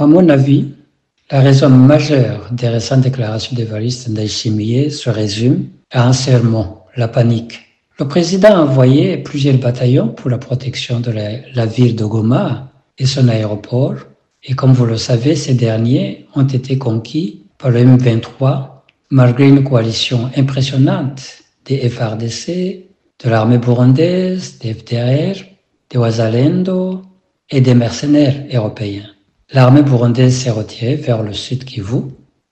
À mon avis, la raison majeure des récentes déclarations d'Évariste Ndayishimiye se résume à un seul mot, la panique. Le président a envoyé plusieurs bataillons pour la protection de la ville de Goma et son aéroport, et comme vous le savez, ces derniers ont été conquis par le M23 malgré une coalition impressionnante des FARDC, de l'armée burundaise, des FDR, des Wazalendo et des mercenaires européens. L'armée burundaise s'est retirée vers le sud Kivu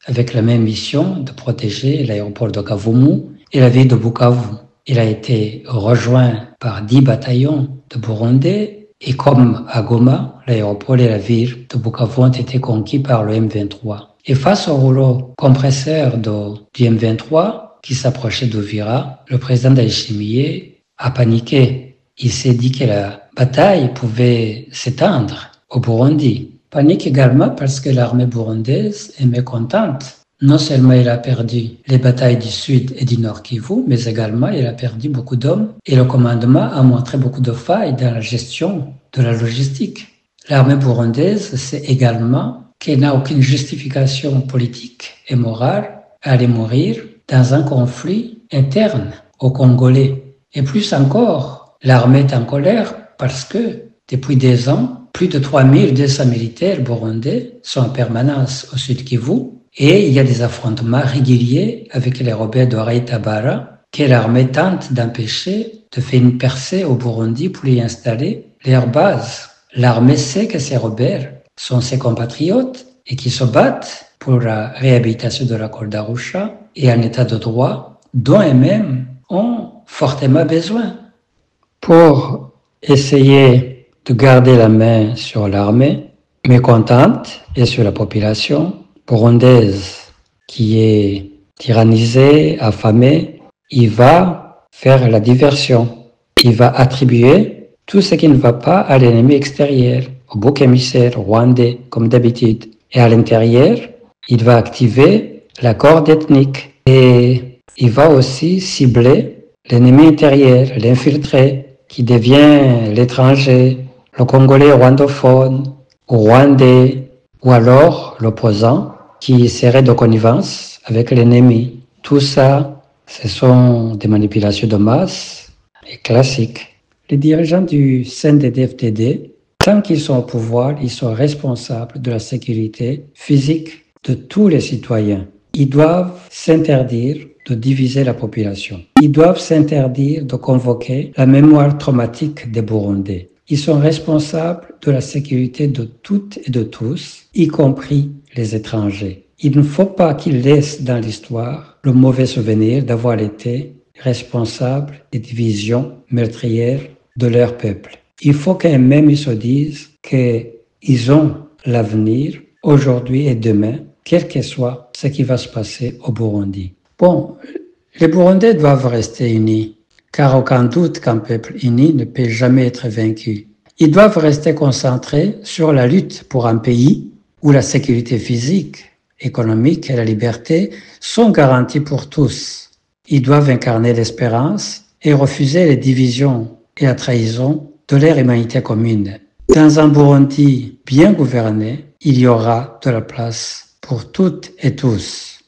avec la même mission de protéger l'aéroport de Kavumu et la ville de Bukavu. Il a été rejoint par 10 bataillons de Burundais et comme à Goma, l'aéroport et la ville de Bukavu ont été conquis par le M23. Et face au rouleau compresseur du M23 qui s'approchait d'Uvira, le président Ndayishimiye a paniqué. Il s'est dit que la bataille pouvait s'étendre au Burundi. Panique également parce que l'armée burundaise est mécontente. Non seulement il a perdu les batailles du sud et du nord Kivu, mais également il a perdu beaucoup d'hommes et le commandement a montré beaucoup de failles dans la gestion de la logistique. L'armée burundaise sait également qu'elle n'a aucune justification politique et morale à aller mourir dans un conflit interne aux Congolais. Et plus encore, l'armée est en colère parce que depuis des ans, plus de 3200 militaires burundais sont en permanence au sud Kivu et il y a des affrontements réguliers avec les rebelles de Rai Tabara que l'armée tente d'empêcher de faire une percée au Burundi pour y installer leur base. L'armée sait que ces rebelles sont ses compatriotes et qui se battent pour la réhabilitation de l'accord d'Arusha et un état de droit dont eux-mêmes ont fortement besoin. Pour essayer de garder la main sur l'armée, mécontente, et sur la population burundaise qui est tyrannisée, affamée, il va faire la diversion. Il va attribuer tout ce qui ne va pas à l'ennemi extérieur, au bouc émissaire rwandais, comme d'habitude. Et à l'intérieur, il va activer la corde ethnique. Et il va aussi cibler l'ennemi intérieur, l'infiltré, qui devient l'étranger, le Congolais rwandophone, ou rwandais, ou alors l'opposant, qui serait de connivence avec l'ennemi. Tout ça, ce sont des manipulations de masse et classiques. Les dirigeants du CNDD-FDD, tant qu'ils sont au pouvoir, ils sont responsables de la sécurité physique de tous les citoyens. Ils doivent s'interdire de diviser la population. Ils doivent s'interdire de convoquer la mémoire traumatique des Burundais. Ils sont responsables de la sécurité de toutes et de tous, y compris les étrangers. Il ne faut pas qu'ils laissent dans l'histoire le mauvais souvenir d'avoir été responsables des divisions meurtrières de leur peuple. Il faut qu'eux-mêmes ils se disent qu'ils ont l'avenir aujourd'hui et demain, quel que soit ce qui va se passer au Burundi. Bon, les Burundais doivent rester unis, car aucun doute qu'un peuple uni ne peut jamais être vaincu. Ils doivent rester concentrés sur la lutte pour un pays où la sécurité physique, économique et la liberté sont garanties pour tous. Ils doivent incarner l'espérance et refuser les divisions et la trahison de leur humanité commune. Dans un Burundi bien gouverné, il y aura de la place pour toutes et tous.